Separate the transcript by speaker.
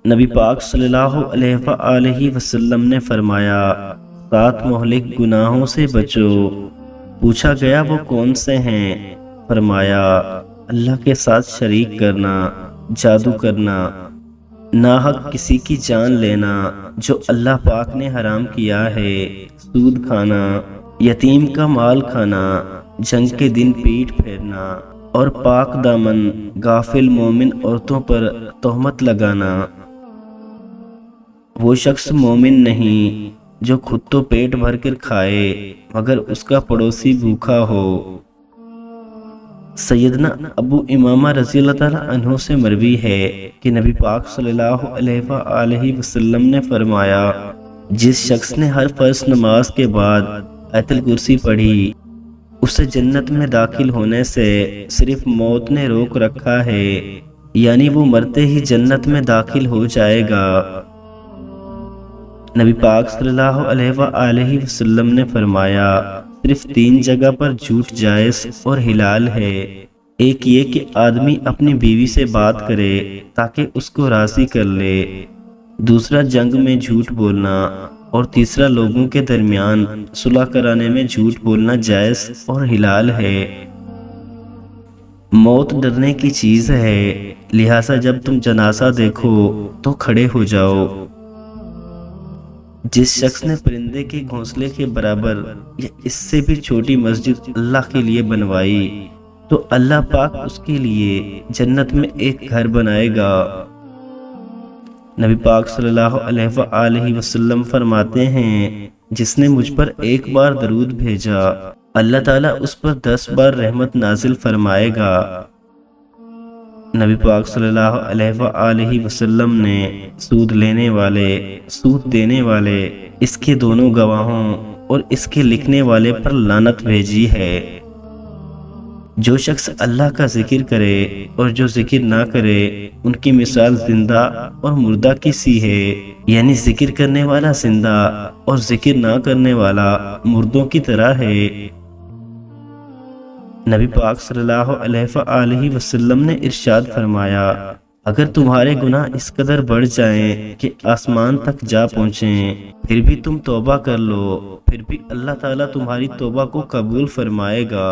Speaker 1: نبی پاک صلی اللہ علیہ وآلہ وسلم نے فرمایا 7 مہلک گناہوں سے بچو۔ پوچھا گیا وہ کون سے ہیں؟ فرمایا اللہ کے ساتھ شریک کرنا، جادو کرنا، ناحق کسی کی جان لینا جو اللہ پاک نے حرام کیا ہے، سود کھانا، یتیم کا مال کھانا، جنگ کے دن پیٹھ پھیرنا اور پاک دامن غافل مومن عورتوں پر تہمت لگانا۔ وہ شخص مومن نہیں جو خود تو پیٹ بھر کر کھائے مگر اس کا پڑوسی بھوکا ہو۔ سیدنا ابو امامہ رضی اللہ تعالیٰ عنہ سے مروی ہے کہ نبی پاک صلی اللہ علیہ وآلہ وسلم نے فرمایا جس شخص نے ہر فرض نماز کے بعد آیت الکرسی پڑھی اسے جنت میں داخل ہونے سے صرف موت نے روک رکھا ہے، یعنی وہ مرتے ہی جنت میں داخل ہو جائے گا۔ نبی پاک صلی اللہ علیہ وآلہ وسلم نے فرمایا صرف 3 جگہ پر جھوٹ جائز اور حلال ہے۔ ایک یہ کہ آدمی اپنی بیوی سے بات کرے تاکہ اس کو راضی کر لے، دوسرا جنگ میں جھوٹ بولنا، اور تیسرا لوگوں کے درمیان صلح کرانے میں جھوٹ بولنا جائز اور حلال ہے۔ موت ڈرنے کی چیز ہے، لہٰذا جب تم جنازہ دیکھو تو کھڑے ہو جاؤ۔ جس شخص نے پرندے کے گھونسلے کے برابر یا اس سے بھی چھوٹی مسجد اللہ کے لیے بنوائی تو اللہ پاک اس کے لیے جنت میں ایک گھر بنائے گا۔ نبی پاک صلی اللہ علیہ وآلہ وسلم فرماتے ہیں جس نے مجھ پر ایک بار درود بھیجا اللہ تعالیٰ اس پر 10 بار رحمت نازل فرمائے گا۔ نبی پاک صلی اللہ علیہ وآلہ وسلم نے سود لینے والے، سود دینے والے، اس کے دونوں گواہوں اور اس کے لکھنے والے پر لعنت بھیجی ہے۔ جو شخص اللہ کا ذکر کرے اور جو ذکر نہ کرے ان کی مثال زندہ اور مردہ کی سی ہے، یعنی ذکر کرنے والا زندہ اور ذکر نہ کرنے والا مردوں کی طرح ہے۔ نبی پاک صلی اللہ علیہ وآلہ وسلم نے ارشاد فرمایا اگر تمہارے گناہ اس قدر بڑھ جائیں کہ آسمان تک جا پہنچیں پھر بھی تم توبہ کر لو، پھر بھی اللہ تعالیٰ تمہاری توبہ کو قبول فرمائے گا۔